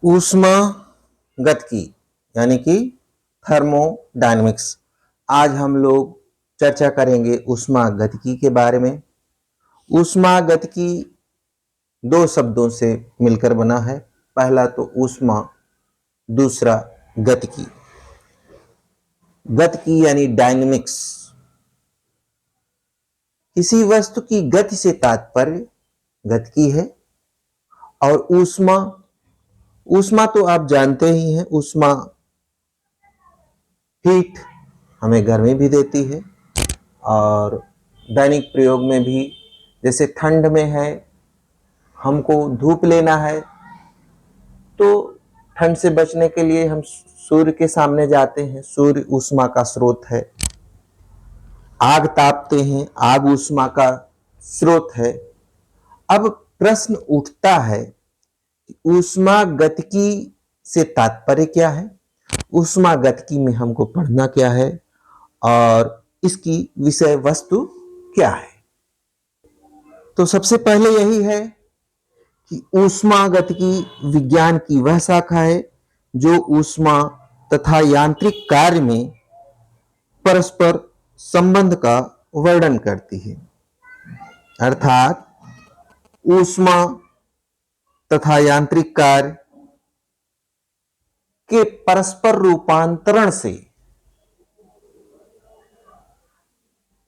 ऊष्मागतिकी यानी कि थर्मोडायनेमिक्स। आज हम लोग चर्चा करेंगे ऊष्मागतिकी के बारे में। ऊष्मागतिकी दो शब्दों से मिलकर बना है। पहला तो ऊष्मा, दूसरा गतिकी। गतिकी यानी डायनेमिक्स। किसी वस्तु की गति से तात्पर्य गतिकी है। और ऊष्मा, ऊष्मा तो आप जानते ही हैं, ऊष्मा हीट हमें गर्मी भी देती है। और दैनिक प्रयोग में भी, जैसे ठंड में है, हमको धूप लेना है तो ठंड से बचने के लिए हम सूर्य के सामने जाते हैं। सूर्य ऊष्मा का स्रोत है। आग तापते हैं, आग ऊष्मा का स्रोत है। अब प्रश्न उठता है कि ऊष्मागतिकी से तात्पर्य क्या है, ऊष्मागतिकी में हमको पढ़ना क्या है और इसकी विषय वस्तु क्या है। तो सबसे पहले यही है कि ऊष्मागतिकी विज्ञान की वह शाखा है जो ऊष्मा तथा यांत्रिक कार्य में परस्पर संबंध का वर्णन करती है। अर्थात ऊष्मा तथा यांत्रिक कार्य के परस्पर रूपांतरण से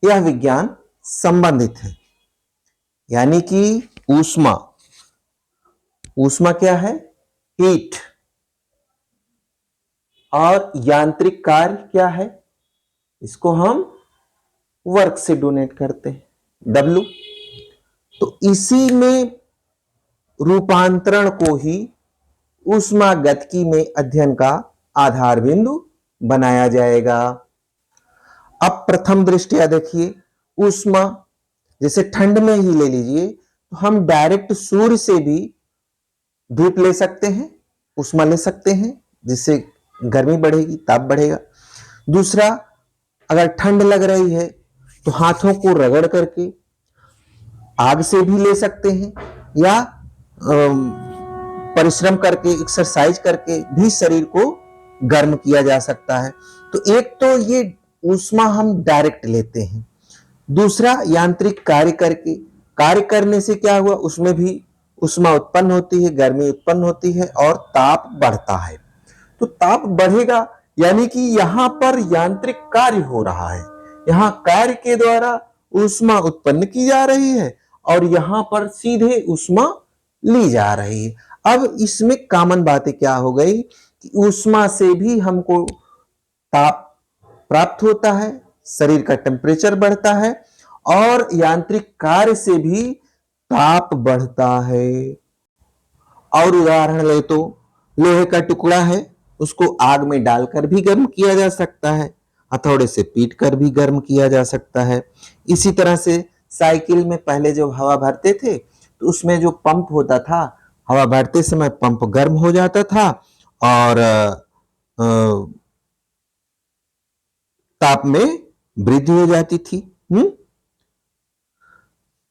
यह विज्ञान संबंधित है। यानी कि ऊष्मा, ऊष्मा क्या है, हीट, और यांत्रिक कार्य क्या है, इसको हम वर्क से डोनेट करते हैं, W। तो इसी में रूपांतरण को ही ऊष्मागतिकी में अध्ययन का आधार बिंदु बनाया जाएगा। अब प्रथम दृष्टया देखिए, ऊष्मा जैसे ठंड में ही ले लीजिए तो हम डायरेक्ट सूर्य से भी धूप ले सकते हैं, ऊष्मा ले सकते हैं, जिससे गर्मी बढ़ेगी, ताप बढ़ेगा। दूसरा, अगर ठंड लग रही है तो हाथों को रगड़ करके आग से भी ले सकते हैं, या परिश्रम करके, एक्सरसाइज करके भी शरीर को गर्म किया जा सकता है। तो एक तो ये ऊष्मा हम डायरेक्ट लेते हैं। दूसरा, यांत्रिक कार्य करके, कार्य करने से क्या हुआ, उसमें भी ऊष्मा उत्पन्न होती है, गर्मी उत्पन्न होती है और ताप बढ़ता है। तो ताप बढ़ेगा यानी कि यहां पर यांत्रिक कार्य हो रहा है, यहां कार्य के द्वारा ऊष्मा उत्पन्न की जा रही है और यहां पर सीधे ऊष्मा ली जा रही है। अब इसमें कॉमन बातें क्या हो गई कि ऊष्मा से भी हमको ताप प्राप्त होता है, शरीर का टेम्परेचर बढ़ता है, और यांत्रिक कार्य से भी ताप बढ़ता है। और उदाहरण ले तो लोहे का टुकड़ा है, उसको आग में डालकर भी गर्म किया जा सकता है, हथौड़े से पीट कर भी गर्म किया जा सकता है। इसी तरह से साइकिल में पहले जब हवा भरते थे तो उसमें जो पंप होता था, हवा भरते समय पंप गर्म हो जाता था और ताप में वृद्धि हो जाती थी।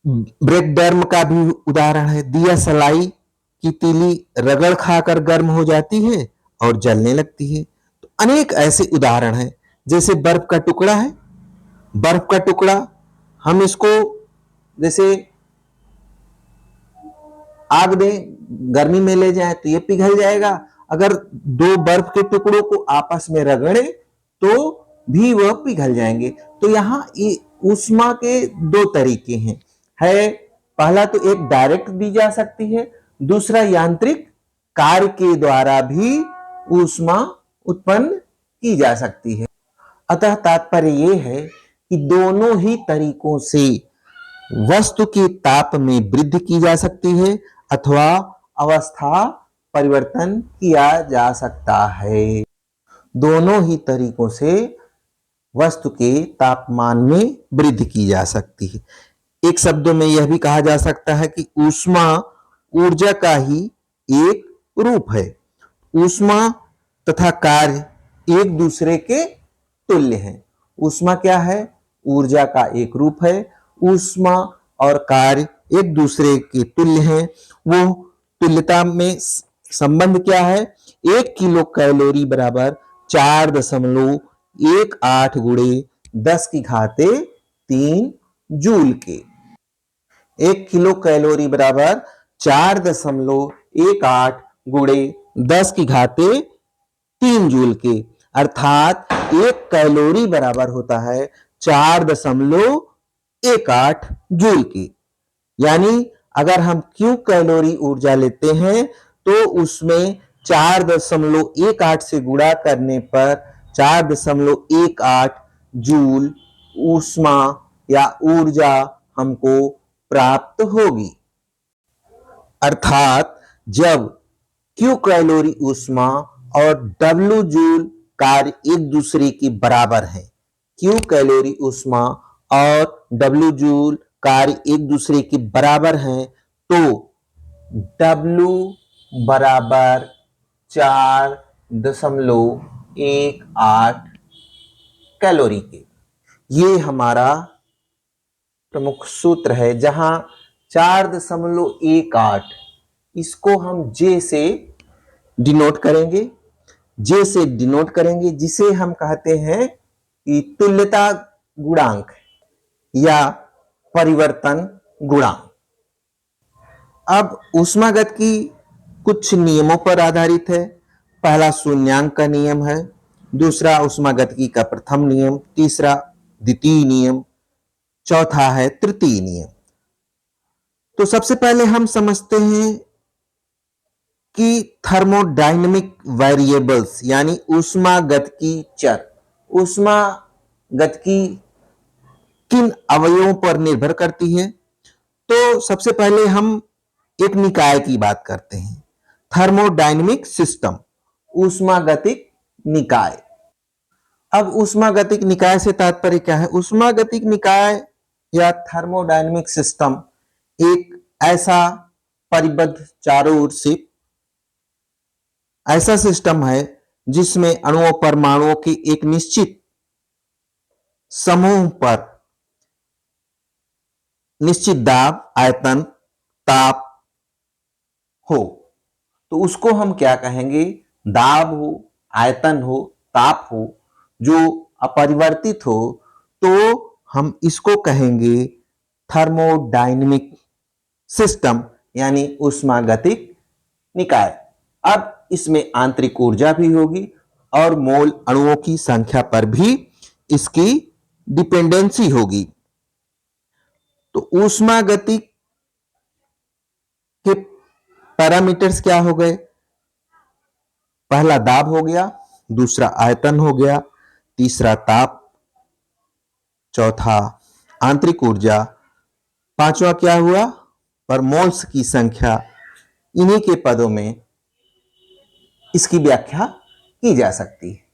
ब्रेक डर्म का भी उदाहरण है, दिया सलाई की तीली रगड़ खाकर गर्म हो जाती है और जलने लगती है। तो अनेक ऐसे उदाहरण हैं। जैसे बर्फ का टुकड़ा है, बर्फ का टुकड़ा हम इसको जैसे आग दें, गर्मी में ले जाए तो ये पिघल जाएगा। अगर दो बर्फ के टुकड़ों को आपस में रगड़े तो भी वह पिघल जाएंगे। तो यहां ऊष्मा के दो तरीके हैं, पहला तो एक डायरेक्ट दी जा सकती है, दूसरा यांत्रिक कार्य के द्वारा भी ऊष्मा उत्पन्न की जा सकती है। अतः तात्पर्य यह है कि दोनों ही तरीकों से वस्तु के ताप में वृद्धि की जा सकती है अथवा अवस्था परिवर्तन किया जा सकता है। दोनों ही तरीकों से वस्तु के तापमान में वृद्धि की जा सकती है। एक शब्दों में यह भी कहा जा सकता है कि ऊष्मा ऊर्जा का ही एक रूप है। ऊष्मा तथा कार्य एक दूसरे के तुल्य हैं। ऊष्मा क्या है, ऊर्जा का एक रूप है। ऊष्मा और कार्य एक दूसरे के तुल्य हैं। वो तुल्यता में संबंध क्या है? 1 किलो कैलोरी बराबर 4.18 गुणे 10 की घाते 3 जूल के। 1 किलो कैलोरी बराबर 4.18 गुणे 10 की घाते 3 जूल के, अर्थात 1 कैलोरी बराबर होता है 4.18 जूल की। यानी अगर हम Q कैलोरी ऊर्जा लेते हैं तो उसमें 4.18 से गुणा करने पर 4.18 जूल ऊष्मा या ऊर्जा हमको प्राप्त होगी। अर्थात जब Q कैलोरी ऊष्मा और W जूल कार्य एक दूसरे के बराबर है, Q कैलोरी ऊष्मा और W जूल कार्य एक दूसरे के बराबर हैं, तो W बराबर 4.18 कैलोरी के। ये हमारा प्रमुख सूत्र है, जहां 4.18 इसको हम J से डिनोट करेंगे, जिसे हम कहते हैं कि तुल्यता गुणांक या परिवर्तन गुणांक। अब ऊष्मागतिकी कुछ नियमों पर आधारित है। पहला शून्यांक का नियम है, दूसरा ऊष्मागतिकी का प्रथम नियम, तीसरा द्वितीय नियम, चौथा है तृतीय नियम। तो सबसे पहले हम समझते हैं कि थर्मोडायनेमिक वेरिएबल्स यानी ऊष्मागतिकी चर, ऊष्मागतिकी किन अवयवों पर निर्भर करती है। तो सबसे पहले हम एक निकाय की बात करते हैं, थर्मोडायनेमिक सिस्टम, ऊष्मागतिक निकाय। अब ऊष्मागतिक निकाय से तात्पर्य क्या है? ऊष्मागतिक निकाय या थर्मोडायनेमिक सिस्टम एक ऐसा परिबद्ध चारों ओर से ऐसा सिस्टम है जिसमें अणुओं परमाणुओं के एक निश्चित समूह पर निश्चित दाब, आयतन, ताप हो। तो उसको हम क्या कहेंगे? दाब हो, आयतन हो, ताप हो जो अपरिवर्तित हो, तो हम इसको कहेंगे थर्मोडायनेमिक सिस्टम यानी ऊष्मागतिक निकाय। अब इसमें आंतरिक ऊर्जा भी होगी और मोल अणुओं की संख्या पर भी इसकी डिपेंडेंसी होगी। तो ऊष्मागतिक के पैरामीटर्स क्या हो गए? पहला दाब हो गया, दूसरा आयतन हो गया, तीसरा ताप, चौथा आंतरिक ऊर्जा, पांचवा क्या हुआ? पर मोल्स की संख्या। इन्हीं के पदों में इसकी व्याख्या की जा सकती है।